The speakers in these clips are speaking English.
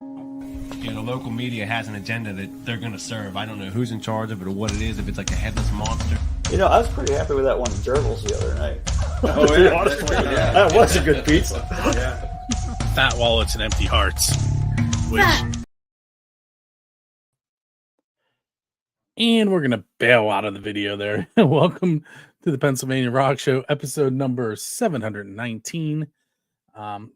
You know, the local media has an agenda that they're going to serve. I don't know who's in charge of it or what it is, if it's like a headless monster. You know, I was pretty happy with that one Gerbils the other night. Oh, yeah. That was a good pizza. Yeah. Fat wallets and empty hearts. And we're going to bail out of the video there. Welcome to the Pennsylvania Rock Show, episode number 719.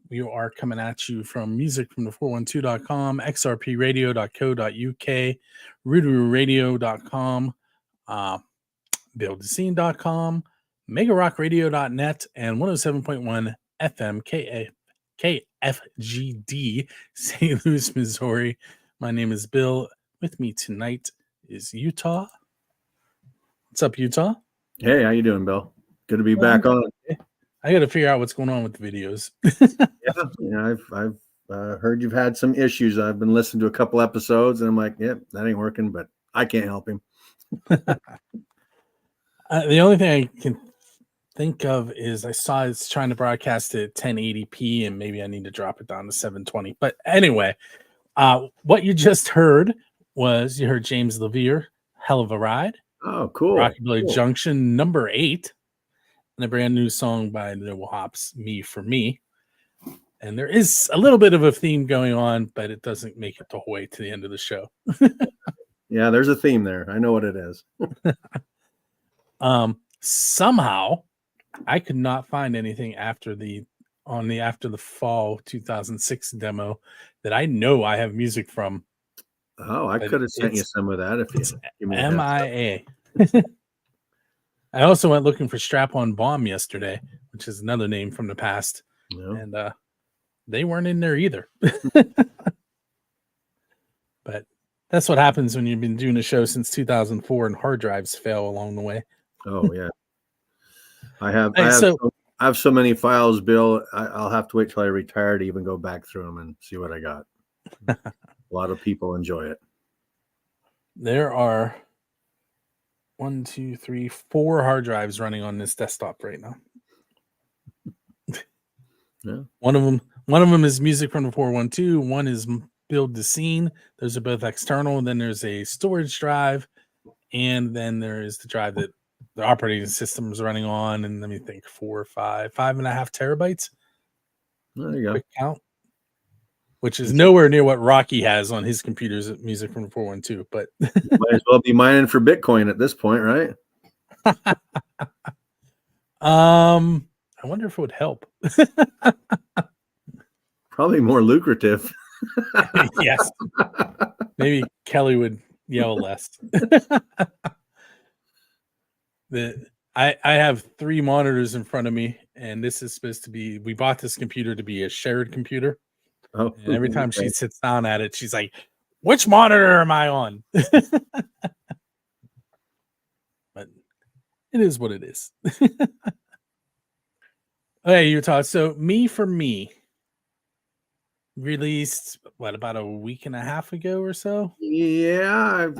We are coming at you from musicfromthe412.com, xrpradio.co.uk, Ru-DoGG.com, buildscene.com, megarockradio.net, and 107.1 FM KFGD, St. Louis, Missouri. My name is Bill. With me tonight is Utah. What's up, Utah? Hey, how you doing, Bill? Good to be back on. I got to figure out what's going on with the videos. I've heard you've had some issues. I've been listening to a couple episodes, and I'm like, yep, that ain't working, but I can't help him. The only thing I can think of is I saw it's trying to broadcast at 1080p, and maybe I need to drop it down to 720. But anyway, what you just heard was you heard James Levere, Hell of a Ride. Oh, cool. Rockabilly Cool. Junction number 8. And a brand new song by the Noble Hops, Me for Me. And there is a little bit of a theme going on, but it doesn't make it the whole way to the end of the show. Yeah, there's a theme there. I know what it is. Somehow I could not find anything after the fall 2006 demo that I know I have music from. Oh, I could have sent you some of that if you give me a heads up. MIA. I also went looking for Strap On Bomb yesterday, which is another name from the past. No. And they weren't in there either. But that's what happens when you've been doing a show since 2004 and hard drives fail along the way. Oh, yeah. I have so many files, Bill. I'll have to wait till I retire to even go back through them and see what I got. A lot of people enjoy it. There are 4 hard drives running on this desktop right now. Yeah. One of them is music from the 412. One is Build the Scene. Those are both external. And then there's a storage drive, and then there is the drive that the operating system is running on. And let me think, 5.5 terabytes. There you go. Quick count. Which is nowhere near what Rocky has on his computers at Music from the 412. But might as well be mining for Bitcoin at this point, right? I wonder if it would help. Probably more lucrative. Yes. Maybe Kelly would yell less. I have 3 monitors in front of me, and this is supposed to be, we bought this computer to be a shared computer. Oh, and every time she sits down at it, she's like, which monitor am I on? But it is what it is. Okay, Utah. So Me for Me released, about a week and a half ago or so? Yeah,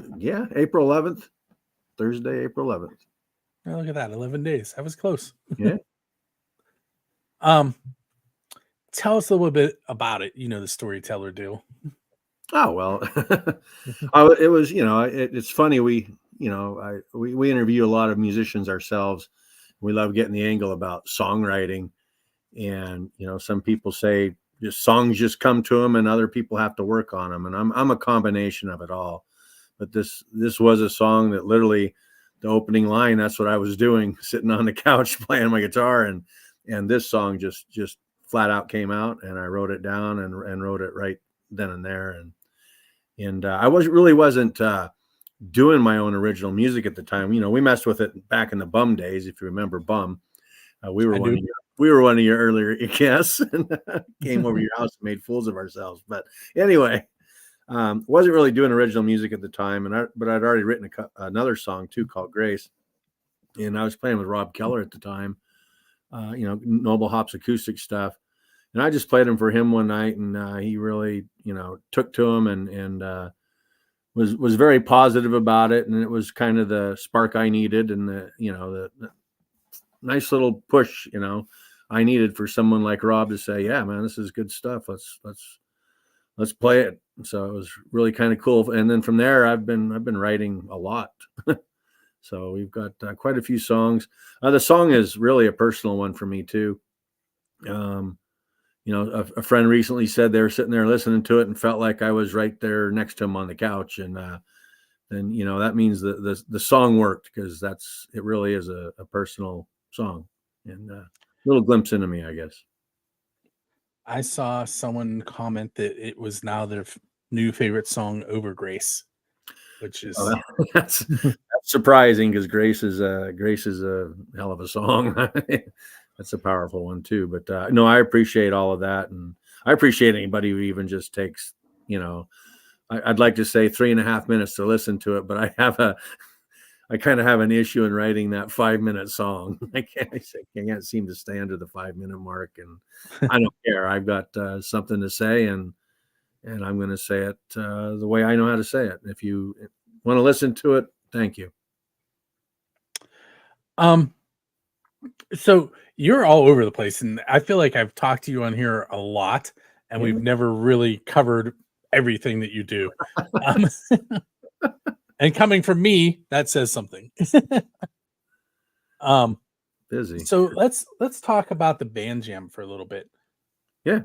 April 11th. Thursday, April 11th. Oh, look at that, 11 days. That was close. Yeah. Tell us a little bit about it. You know, the storyteller deal. Oh, well, it was, it's funny. We interview a lot of musicians ourselves. We love getting the angle about songwriting. And, some people say just songs just come to them and other people have to work on them. And I'm a combination of it all. But this was a song that literally the opening line, that's what I was doing, sitting on the couch playing my guitar. And this song just flat out came out, and I wrote it down and wrote it right then and there. And I wasn't doing my own original music at the time. We messed with it back in the Bum days. If you remember Bum, we were one of your earlier guests, and came over your house and made fools of ourselves. But anyway, wasn't really doing original music at the time. But I'd already written another song too called Grace. And I was playing with Rob Keller at the time, Noble Hops acoustic stuff. And I just played him for him one night, and he really, took to him and was very positive about it. And it was kind of the spark I needed, and the nice little push, I needed for someone like Rob to say, yeah, man, this is good stuff. Let's let's play it. So it was really kind of cool. And then from there, I've been writing a lot. So we've got quite a few songs. The song is really a personal one for me too. A friend recently said they were sitting there listening to it and felt like I was right there next to him on the couch. And then, that means the song worked, because it really is a personal song, and a little glimpse into me, I guess. I saw someone comment that it was now their new favorite song over Grace, which is That's surprising, because Grace is a hell of a song. That's a powerful one too. But no, I appreciate all of that, and I appreciate anybody who even just takes, I'd like to say 3.5 minutes to listen to it, but I kind of have an issue in writing that 5-minute song. I can't seem to stay under the 5-minute mark, and I don't care. I've got something to say, and I'm going to say it the way I know how to say it. If you want to listen to it, thank you. So you're all over the place, and I feel like I've talked to you on here a lot, and we've never really covered everything that you do. And coming from me, that says something. Busy. So let's talk about the band jam for a little bit. Yeah.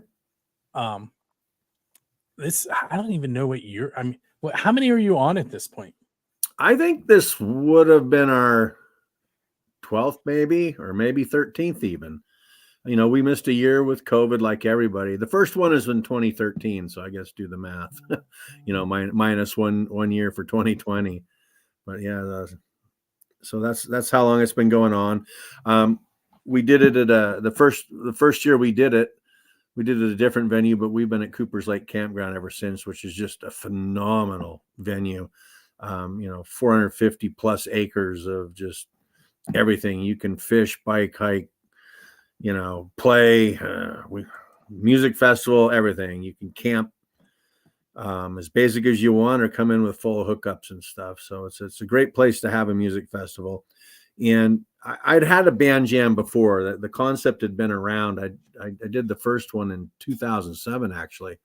This, I don't even know what year. I mean, how many are you on at this point? I think this would have been our 12th, maybe, or maybe 13th even. We missed a year with COVID, like everybody. The first one is in 2013, so I guess do the math. Minus one year for 2020. But yeah, so that's how long it's been going on. We did it at the first year we did it at a different venue, but we've been at Cooper's Lake Campground ever since, which is just a phenomenal venue. 450 plus acres of just everything. You can fish, bike, hike, play, music festival, everything. You can camp as basic as you want, or come in with full of hookups and stuff. So it's a great place to have a music festival. And I'd had a band jam before. The concept had been around. I did the first one in 2007, actually.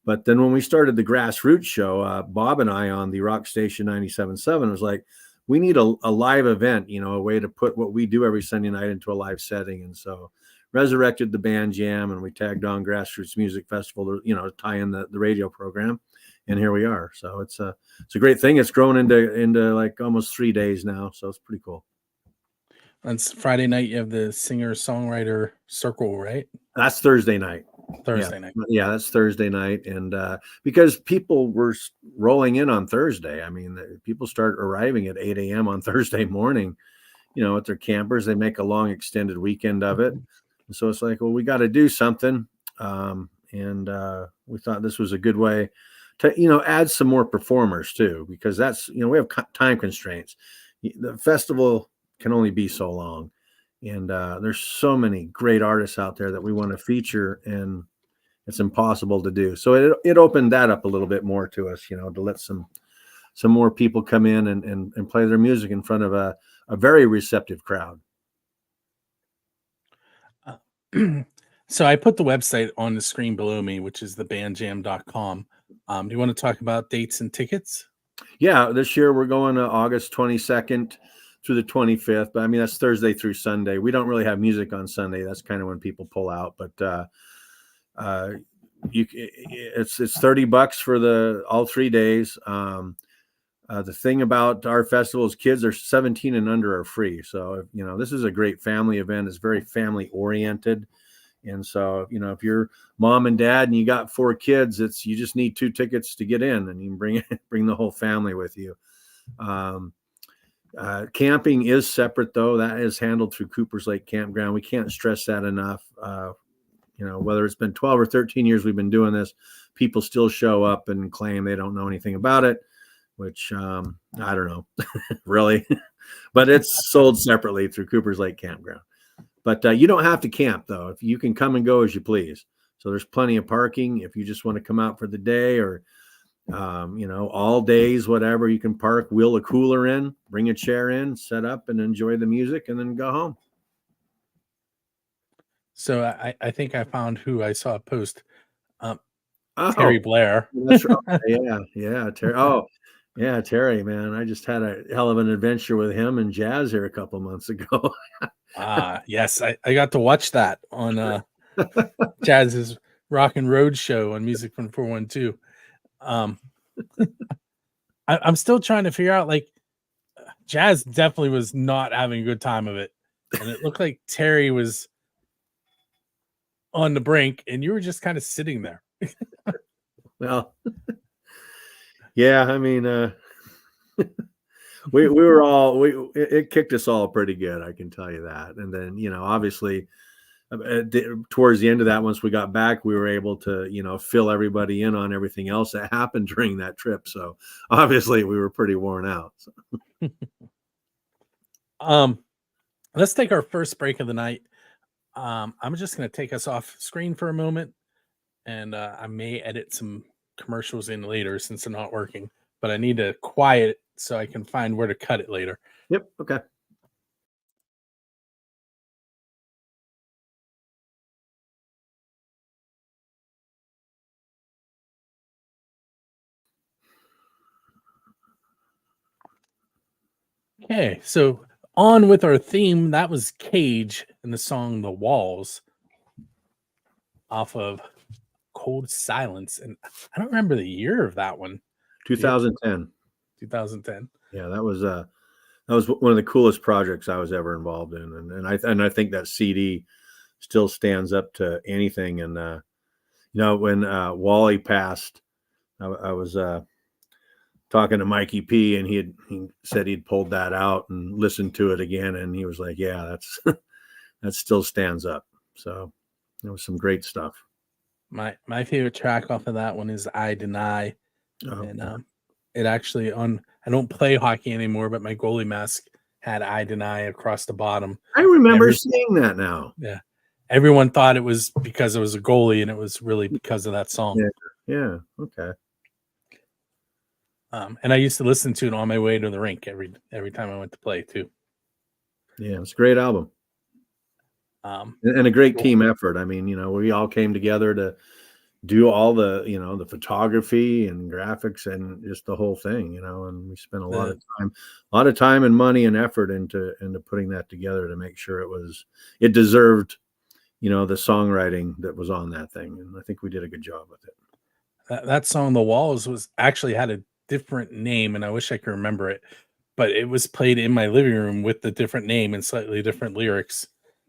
But then when we started the Grassroots show, Bob and I on the Rock Station 97.7 was like, we need a live event, a way to put what we do every Sunday night into a live setting. And so resurrected the band jam, and we tagged on Grassroots Music Festival to tie in the radio program. And here we are. So it's a great thing. It's grown into like almost 3 days now. So it's pretty cool. On Friday night, you have the singer-songwriter circle, right? That's Thursday night. Night. Yeah, that's Thursday night. And because people were rolling in on Thursday, I mean, people start arriving at 8 a.m. on Thursday morning, with their campers. They make a long extended weekend of it. So it's like, well, we got to do something. And we thought this was a good way to, add some more performers too, because that's, we have time constraints. The festival can only be so long. And there's so many great artists out there that we want to feature, and it's impossible to do. So it opened that up a little bit more to us, to let some more people come in and play their music in front of a very receptive crowd. So I put the website on the screen below me, which is thebandjam.com. Do you want to talk about dates and tickets? Yeah, this year we're going to August 22nd through the 25th, but I mean, that's Thursday through Sunday. We don't really have music on Sunday. That's kind of when people pull out, but it's $30 for all 3 days. The thing about our festival is kids are 17 and under are free. So, this is a great family event. It's very family oriented. And so, if you're mom and dad and you got 4 kids, you just need 2 tickets to get in, and you can bring the whole family with you. Camping is separate, though. That is handled through Cooper's Lake Campground. We can't stress that enough. Whether it's been 12 or 13 years we've been doing this, people still show up and claim they don't know anything about it, which I don't know, really. But it's sold separately through Cooper's Lake Campground. But you don't have to camp, though. If you can come and go as you please. So there's plenty of parking. If you just want to come out for the day, or all days, whatever, you can park, wheel a cooler in, bring a chair in, set up and enjoy the music, and then go home. So I think I found who I saw a post. Terry Blair. That's right. Yeah, Terry. Oh, yeah, Terry, man. I just had a hell of an adventure with him and Jazz here a couple months ago. Yes, I got to watch that on Jazz's Rock and Road show on Music from 412. I'm still trying to figure out, like, Jazz definitely was not having a good time of it, and it looked like Terry was on the brink, and you were just kind of sitting there. Well, yeah, I mean, we were all it kicked us all pretty good, I can tell you that. And then, you know, obviously towards the end of that, once we got back, we were able to, you know, fill everybody in on everything else that happened during that trip. So obviously we were pretty worn out. So. Let's take our first break of the night. I'm just going to take us off screen for a moment, and I may edit some commercials in later since they're not working, but I need to quiet it so I can find where to cut it later. Yep. Okay. Okay, so on with our theme. That was Cage and the song The Walls off of Cold Silence. And I don't remember the year of that one. 2010. 2010. Yeah, that was one of the coolest projects I was ever involved in. And I think that CD still stands up to anything. And you know, when Wally passed, I was talking to Mikey P, and he said he'd pulled that out and listened to it again, and he was like, "Yeah, that's that still stands up." So there was some great stuff. My favorite track off of that one is "I Deny," and it actually I don't play hockey anymore, but my goalie mask had "I Deny" across the bottom. I remember seeing that now. Yeah, everyone thought it was because it was a goalie, and it was really because of that song. Yeah. Okay. And I used to listen to it on my way to the rink every time I went to play too. Yeah, it's a great album. And a great team effort. I mean, you know, we all came together to do all the, you know, the photography and graphics and just the whole thing, you know, and we spent a lot of time and money and effort into putting that together to make sure it deserved, you know, the songwriting that was on that thing. And I think we did a good job with it. That song, The Walls, was actually had a different name, and I wish I could remember it, but it was played in my living room with the different name and slightly different lyrics.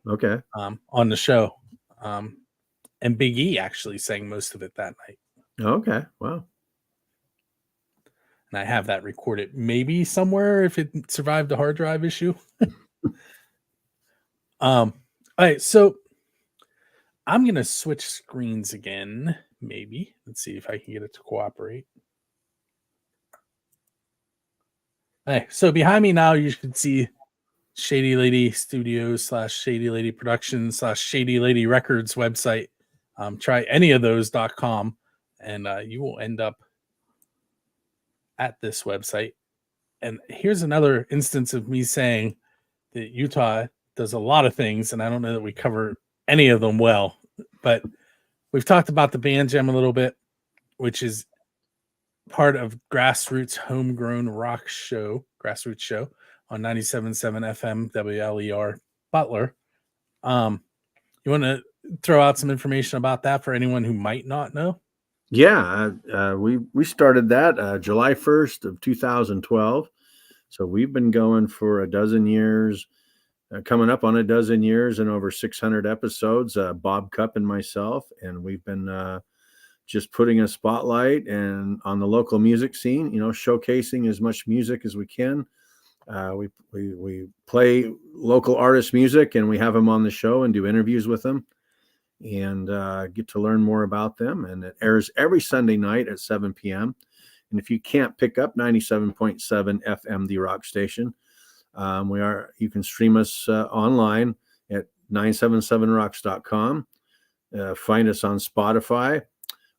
Okay. On the show. And Big E actually sang most of it that night. Okay. Wow. And I have that recorded maybe somewhere if it survived a hard drive issue. All right, so I'm going to switch screens again, maybe. Let's see if I can get it to cooperate. Hey, so behind me now, you can see Shady Lady Studios / Shady Lady Productions / Shady Lady Records website. Try any of those.com, and you will end up at this website. And here's another instance of me saying that Utah does a lot of things, and I don't know that we cover any of them well, but we've talked about the Band Jam a little bit, which is part of Grassroots Homegrown Rock Show, Grassroots Show on 97.7 FM WLER Butler. You want to throw out some information about that for anyone who might not know? Yeah, we started that July 1st of 2012. So we've been going for a dozen years, coming up on a dozen years and over 600 episodes, Bob Cupp and myself. And we've been just putting a spotlight and on the local music scene, you know, showcasing as much music as we can. We play local artist music, and we have them on the show and do interviews with them and get to learn more about them. And it airs every Sunday night at 7 p.m. And if you can't pick up 97.7 FM, the rock station, you can stream us online at 977rocks.com. Find us on Spotify,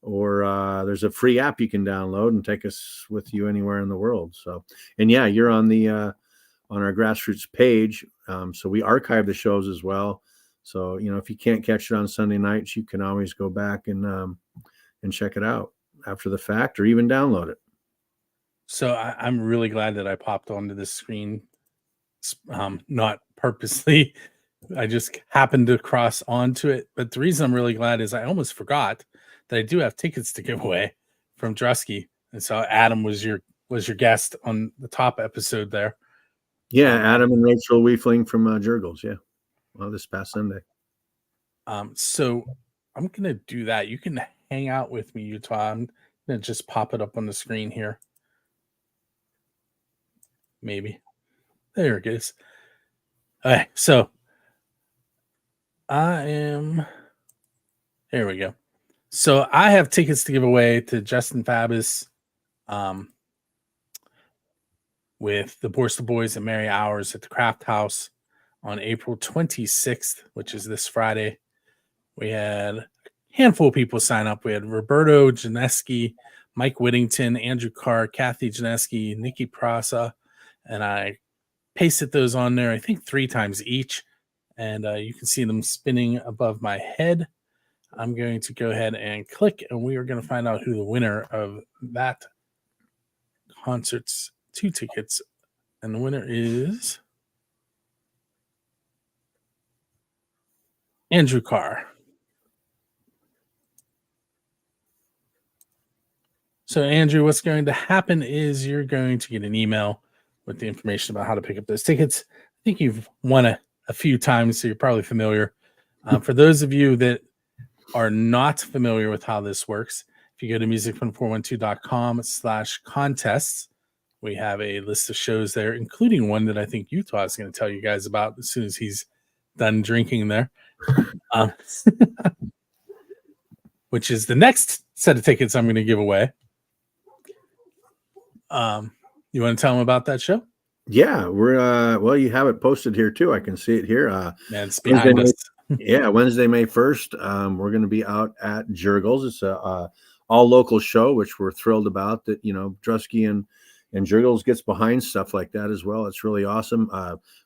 or there's a free app you can download and take us with you anywhere in the world. So, and yeah, you're on on our Grassroots page. So we archive the shows as well. So, you know, if you can't catch it on Sunday nights, you can always go back and and check it out after the fact, or even download it. So I'm really glad that I popped onto this screen, not purposely. I just happened to cross onto it. But the reason I'm really glad is I almost forgot that I do have tickets to give away from Drusky. And so Adam was your guest on the top episode there. Yeah, Adam and Rachel Weefling from Jurgles. Yeah, well, this past Sunday. So I'm gonna do that. You can hang out with me, Utah. I'm gonna just pop it up on the screen here. Maybe there it is. All right, so I am. There we go. So I have tickets to give away to Justin Fabus, with the Borsta Boys and Merry Hours at the Craft House on April 26th, which is this Friday. We had a handful of people sign up. We had Roberto Janeski, Mike Whittington, Andrew Carr, Kathy Janeski, Nikki Prasa, and I pasted those on there, I think 3 times each, and you can see them spinning above my head. I'm going to go ahead and click, and we are going to find out who the winner of that concert's 2 tickets, and the winner is Andrew Carr. So, Andrew, what's going to happen is you're going to get an email with the information about how to pick up those tickets. I think you've won a few times, so you're probably familiar. For those of you that are not familiar with how this works, if you go to music1412.com/contests, we have a list of shows there, including one that I think Utah is going to tell you guys about as soon as he's done drinking there, which is the next set of tickets I'm going to give away. You want to tell them about that show? Yeah, we're well, you have it posted here too. I can see it here. Man, it's behind us. Yeah, Wednesday, May 1st. We're going to be out at Jurgles. It's a all local show, which we're thrilled about. That Drusky and Jurgles gets behind stuff like that as well. It's really awesome.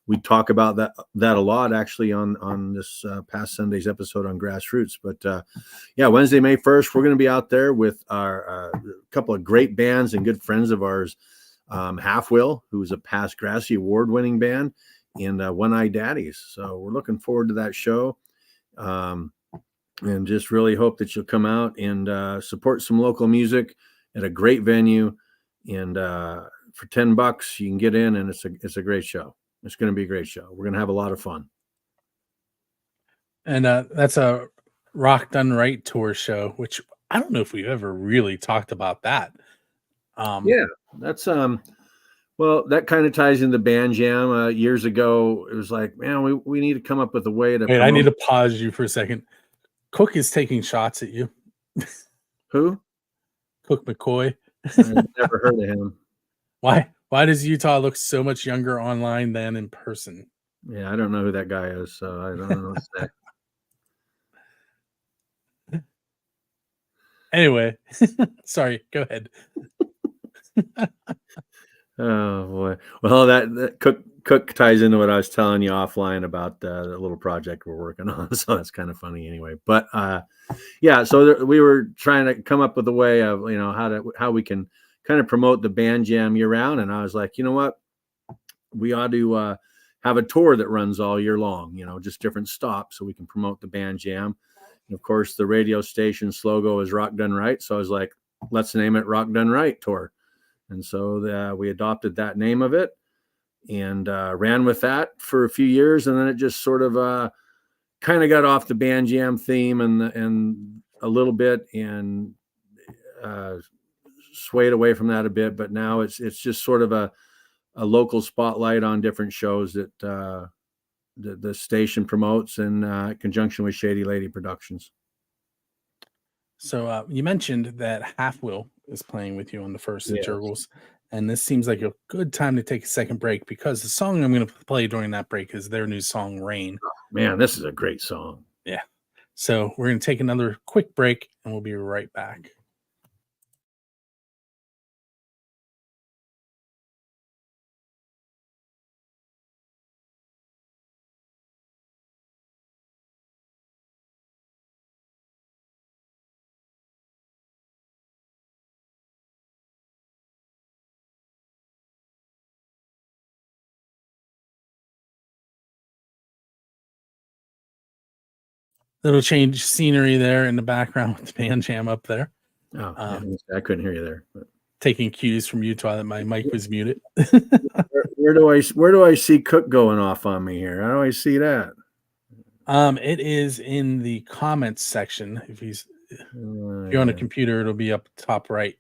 We talk about that a lot actually on this past Sunday's episode on Grassroots. But yeah, Wednesday, May 1st, we're going to be out there with our couple of great bands and good friends of ours. Half Will, who's a past Grassy award-winning band, and One Eye Daddies. So we're looking forward to that show, and just really hope that you'll come out and support some local music at a great venue. And for $10, you can get in, and it's a great show. It's going to be a great show. We're going to have a lot of fun. And that's a Rock Done Right tour show, which I don't know if we've ever really talked about that. Yeah, that's well, that kind of ties into band jam. Years ago, it was like, man, we need to come up with a way to. Wait, I need to pause you for a second. Cook is taking shots at you. Who? Cook McCoy. I've never heard of him. Why does Utah look so much younger online than in person? Yeah, I don't know who that guy is, so I don't know what's that. Anyway, sorry, go ahead. Oh boy. Well, that Cook ties into what I was telling you offline about the little project we're working on. So that's kind of funny anyway. But yeah, so we were trying to come up with a way of how we can kind of promote the band jam year round. And I was like, you know what, we ought to have a tour that runs all year long. Just different stops so we can promote the band jam. And of course, the radio station's logo is Rock Done Right. So I was like, let's name it Rock Done Right Tour. And so we adopted that name of it and ran with that for a few years. And then it just sort of kind of got off the band jam theme and a little bit and swayed away from that a bit. But now it's just sort of a local spotlight on different shows that the station promotes in conjunction with Shady Lady Productions. So you mentioned that Half Will is playing with you on the first at Jurgles, and this seems like a good time to take a second break because the song I'm going to play during that break is their new song, Rain. Oh, man, this is a great song. Yeah. So we're going to take another quick break, and we'll be right back. Little change scenery there in the background with the band jam up there. Oh, yeah, I couldn't hear you there. But. Taking cues from Utah that my mic was muted. where do I see Cook going off on me here? How do I see that? It is in the comments section. If you're on a computer, it'll be up top right.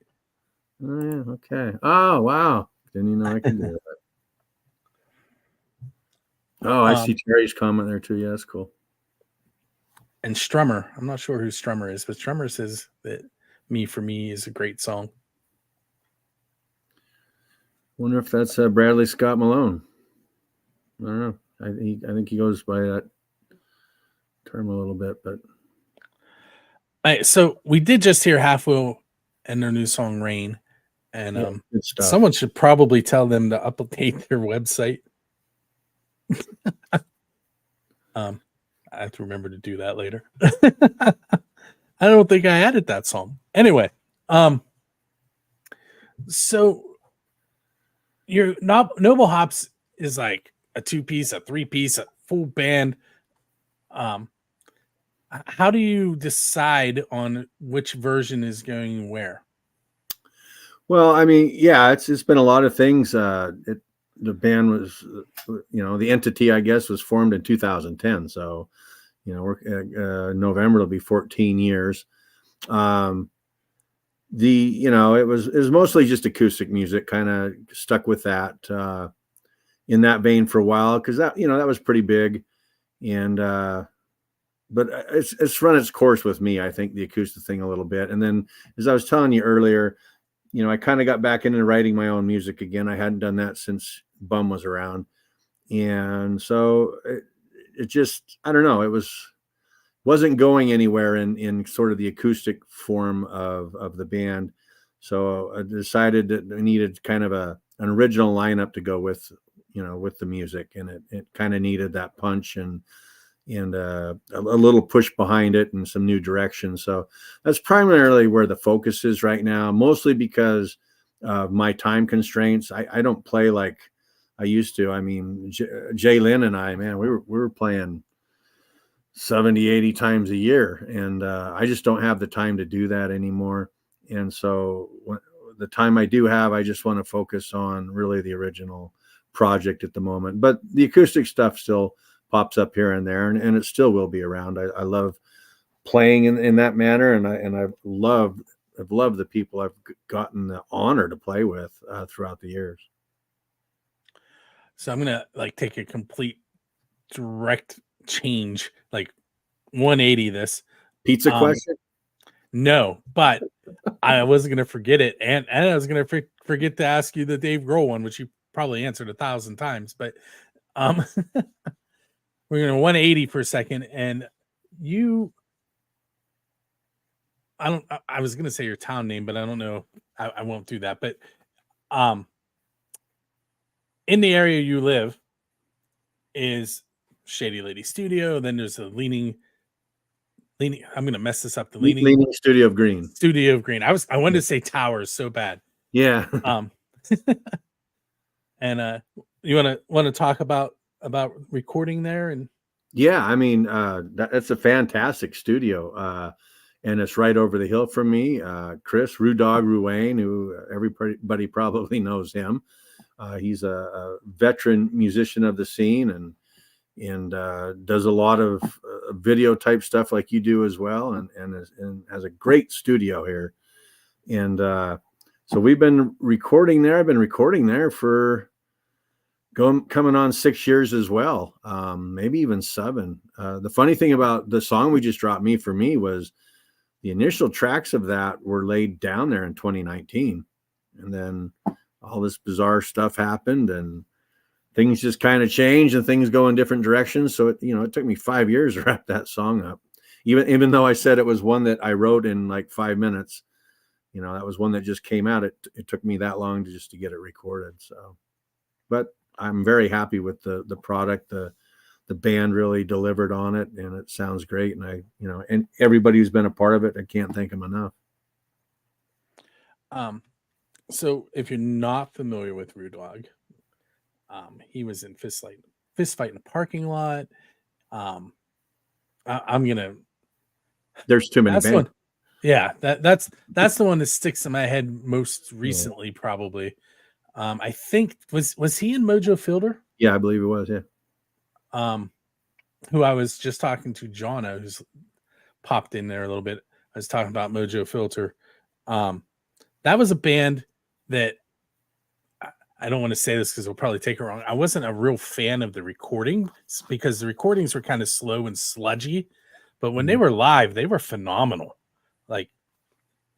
Oh, yeah, okay. Oh, wow. Didn't you know I could do that? Oh, I see Terry's comment there too. Yeah, that's cool. And Strummer, I'm not sure who Strummer is, but Strummer says that "Me for Me" is a great song. Wonder if that's Bradley Scott Malone. I don't know. I think he goes by that term a little bit, but. All right, so we did just hear Half Wheel and their new song "Rain," and someone should probably tell them to update their website. I have to remember to do that later. I don't think I added that song. Anyway, so your Noble Hops is like a 2-piece, a 3-piece, a full band. How do you decide on which version is going where? Well, I mean, yeah, it's been a lot of things. The band was, the entity, I guess, was formed in 2010. So, we're November, it'll be 14 years. It was mostly just acoustic music, kind of stuck with that in that vein for a while, because that was pretty big. And but it's run its course with me, I think, the acoustic thing a little bit. And then, as I was telling you earlier, I kind of got back into writing my own music again. I hadn't done that since Bum was around. And so it just, I don't know, it wasn't going anywhere in sort of the acoustic form of the band. So I decided that I needed kind of an original lineup to go with the music. And it kind of needed that punch and a little push behind it and some new direction. So that's primarily where the focus is right now, mostly because of my time constraints. I don't play like I used to. I mean, Jay Lynn and I, man, we were playing 70, 80 times a year. And I just don't have the time to do that anymore. And so the time I do have, I just want to focus on really the original project at the moment. But the acoustic stuff still pops up here and there, and it still will be around. I love playing in that manner, and I've loved the people I've gotten the honor to play with throughout the years. So I'm gonna take a complete direct change, 180 this. Pizza question? No, but I wasn't gonna forget it, and I was gonna forget to ask you the Dave Grohl one, which you probably answered 1,000 times, but we're going to 180 for a second. And I was going to say your town name, but I don't know. I won't do that. But in the area you live is Shady Lady Studio. Then there's the Leaning. I'm going to mess this up. The Leaning Studio of Greene. Studio of Greene. I wanted to say Towers so bad. Yeah. And you want to talk about recording there? And yeah, I mean, that's a fantastic studio, and it's right over the hill from me. Chris Ru-DoGG Ruane, who everybody probably knows him. He's a veteran musician of the scene and does a lot of video type stuff like you do as well, and has a great studio here. And so we've been recording there. I've been recording there for coming on 6 years as well, maybe even 7. The funny thing about the song we just dropped, Me for Me, was the initial tracks of that were laid down there in 2019. And then all this bizarre stuff happened and things just kind of changed and things go in different directions. So it took me 5 years to wrap that song up. Even though I said it was one that I wrote in 5 minutes, that was one that just came out. It took me that long to get it recorded. So, but I'm very happy with the product. The band really delivered on it, and it sounds great. And and everybody who's been a part of it, I can't thank them enough. So if you're not familiar with Ru-DoGG, he was in Fist Fight in the Parking Lot. I'm gonna There's too many That's the bands. one. Yeah, that's the one that sticks in my head most recently, probably. I think was he in Mojo Fielder? Yeah, I believe it was. Yeah. Who I was just talking to, Jonna, who's popped in there a little bit. I was talking about Mojo Filter. That was a band that I don't want to say this because it'll probably take it wrong. I wasn't a real fan of the recordings because the recordings were kind of slow and sludgy, but when they were live, they were phenomenal. Like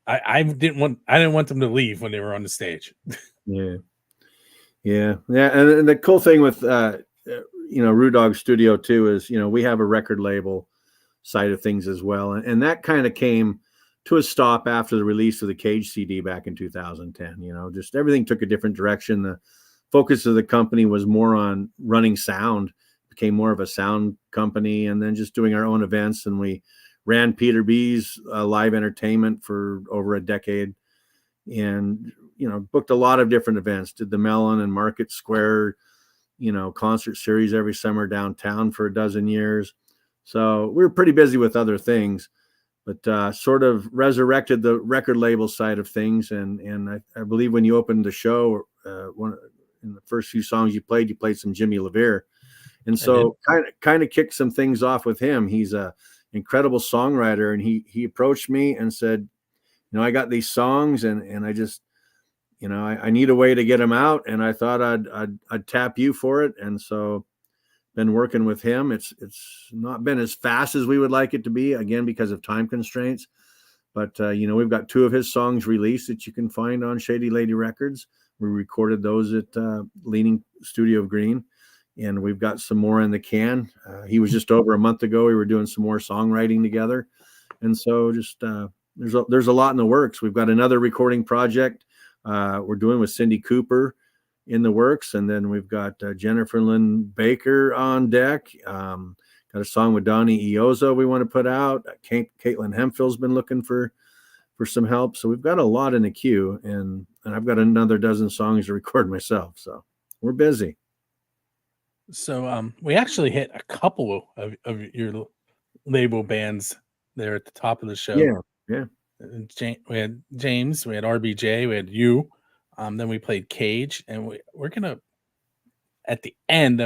I didn't want them to leave when they were on the stage. Yeah. And the cool thing with Ru-DoGG Studio too is we have a record label side of things as well, and that kind of came to a stop after the release of the Cage CD back in 2010. Just everything took a different direction. The focus of the company was more on running sound, became more of a sound company, and then just doing our own events. And we ran Peter B's live entertainment for over a decade, and booked a lot of different events. Did the Mellon and Market Square concert series every summer downtown for a dozen years. So we were pretty busy with other things, but sort of resurrected the record label side of things. And I believe when you opened the show, in the first few songs you played some Jimmy LaVere. And so kind of kicked some things off with him. He's a incredible songwriter, and he approached me and said, I got these songs and I just, I need a way to get them out. And I thought I'd tap you for it. And so been working with him. It's not been as fast as we would like it to be, again, because of time constraints. But, we've got 2 of his songs released that you can find on Shady Lady Records. We recorded those at Leaning Studio of Greene, and we've got some more in the can. He was just over a month ago. We were doing some more songwriting together. And so just there's a lot in the works. We've got another recording project we're doing with Cindy Cooper in the works, and then we've got Jennifer Lynn Baker on deck. Got a song with Donnie Iozzo we want to put out. Caitlin Hemphill's been looking for some help, so we've got a lot in the queue, and I've got another dozen songs to record myself, so we're busy. So we actually hit a couple of your label bands there at the top of the show. Yeah. We had James, we had RBJ, we had you. Then we played Cage, and we're gonna at the end.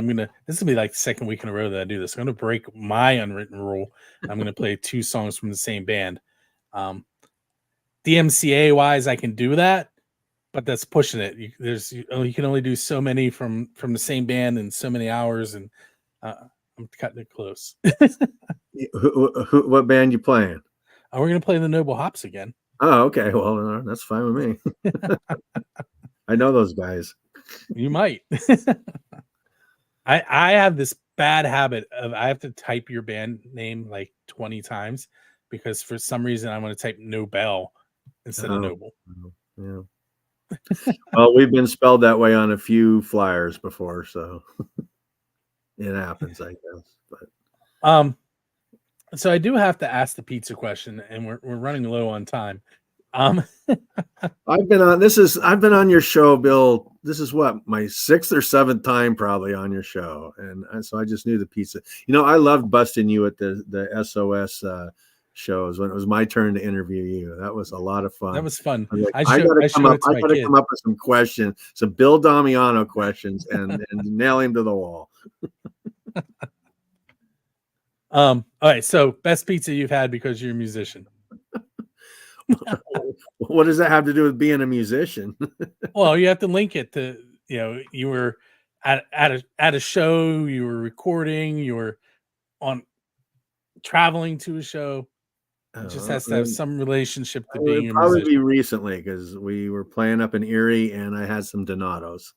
This will be like the second week in a row that I do this. I'm gonna break my unwritten rule. I'm gonna play 2 songs from the same band. DMCA wise, I can do that, but that's pushing it. You can only do so many from the same band in so many hours, and I'm cutting it close. What band you playing? We're gonna play the Noble Hops again. Oh, okay. Well, that's fine with me. I know those guys. You might. I have this bad habit of I have to type your band name like 20 times because for some reason I want to type Nobel instead of Noble. Yeah. Well, we've been spelled that way on a few flyers before, so it happens, I guess. But so I do have to ask the pizza question, and we're running low on time. I've been on your show, Bill. This is what, my 6th or 7th time probably on your show, and so I just knew the pizza. I loved busting you at the SOS shows when it was my turn to interview you. That was a lot of fun. That was fun. I got to come up with some questions, some Bill Damiano questions, and nail him to the wall. All right. So best pizza you've had because you're a musician. What does that have to do with being a musician? Well, you have to link it to, you were at a show, you were recording, you were traveling to a show. It just has to have some relationship to being a musician. Probably recently, because we were playing up in Erie and I had some Donatos.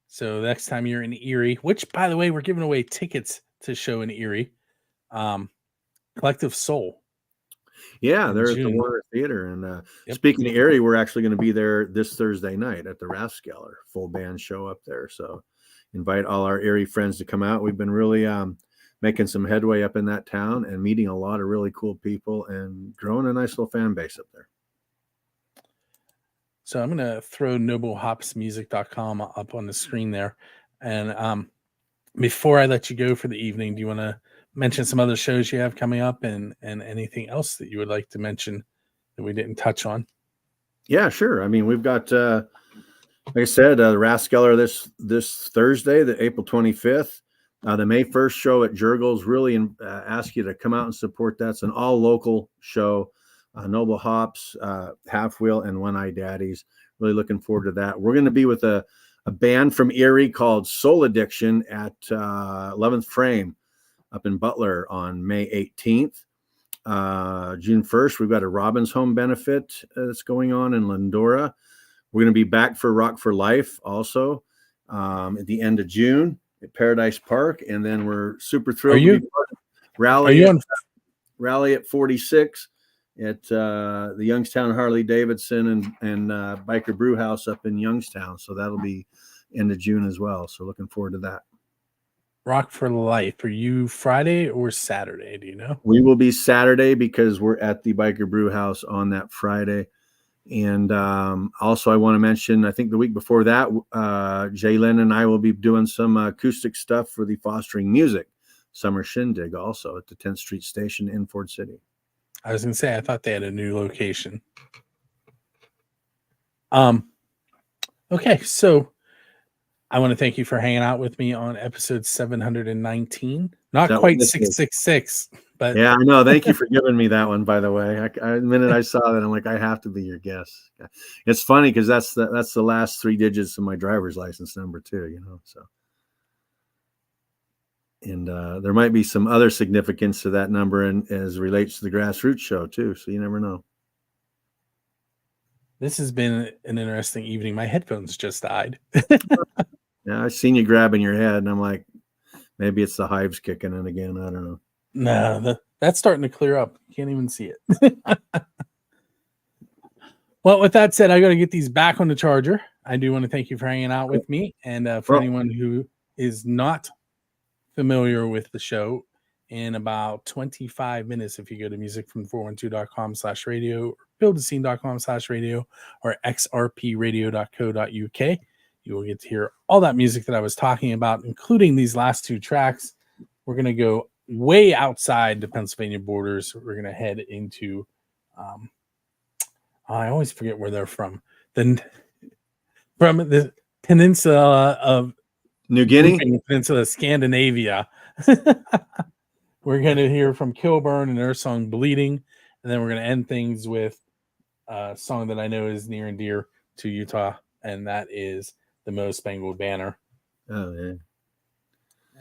So next time you're in Erie, which, by the way, we're giving away tickets to show in Erie, Collective Soul. Yeah, they're at the Warner Theater. And speaking of Erie, we're actually going to be there this Thursday night at the Rathskeller, full band show up there. So invite all our Erie friends to come out. We've been really making some headway up in that town and meeting a lot of really cool people and growing a nice little fan base up there. So I'm going to throw noblehopsmusic.com up on the screen there. And before I let you go for the evening, do you want to mention some other shows you have coming up and anything else that you would like to mention that we didn't touch on. Yeah, sure. I mean, we've got, like I said, Raskeller this Thursday, the April 25th. The May 1st show at Jurgles. Really ask you to come out and support that. It's an all local show. Noble Hops, Half Wheel, and One Eye Daddies. Really looking forward to that. We're going to be with a band from Erie called Soul Addiction at 11th Frame up in Butler on May 18th. June 1st, we've got a Robin's Home benefit that's going on in Lindora. We're going to be back for Rock for Life also at the end of June at Paradise Park. And then we're super thrilled to be Rally at 46 at the Youngstown Harley Davidson and Biker Brew House up in Youngstown. So that'll be end of June as well. So looking forward to that. Rock for Life. Are you Friday or Saturday? Do you know? We will be Saturday because we're at the Biker Brew House on that Friday. And also I want to mention, I think the week before that, Jalen and I will be doing some acoustic stuff for the Fostering Music Summer Shindig also at the 10th Street Station in Ford City. I was going to say, I thought they had a new location. Okay, so I want to thank you for hanging out with me on episode 719. Not quite 666, but yeah, I know. Thank you for giving me that one, by the way. The minute I saw that, I'm like, I have to be your guest. It's funny because that's the last 3 digits of my driver's license number too, you know. So, and there might be some other significance to that number and as relates to the Grassroots show too. So you never know. This has been an interesting evening. My headphones just died. Yeah, I seen you grabbing your head, and I'm like, maybe it's the hives kicking in again. I don't know. No, that's starting to clear up. Can't even see it. Well, with that said, I got to get these back on the charger. I do want to thank you for hanging out with me. And for anyone who is not familiar with the show, in about 25 minutes, if you go to musicfrom412.com/radio, buildascene.com/radio, or xrpradio.co.uk, you will get to hear all that music that I was talking about, including these last 2 tracks. We're going to go way outside the Pennsylvania borders. We're going to head into, I always forget where they're from. From the peninsula of New Guinea, peninsula Scandinavia. We're going to hear from Kilburn and their song Bleeding. And then we're going to end things with a song that I know is near and dear to Utah. And that is The Most Spangled Banner. Oh, yeah.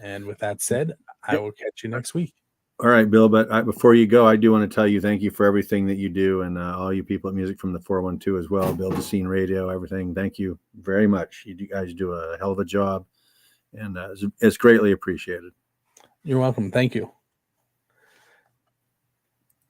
And with that said, I will catch you next week. All right, Bill. But before you go, I do want to tell you thank you for everything that you do, and all you people at Music from the 412 as well. Build the Scene Radio, everything. Thank you very much. You guys do a hell of a job, and it's greatly appreciated. You're welcome. Thank you.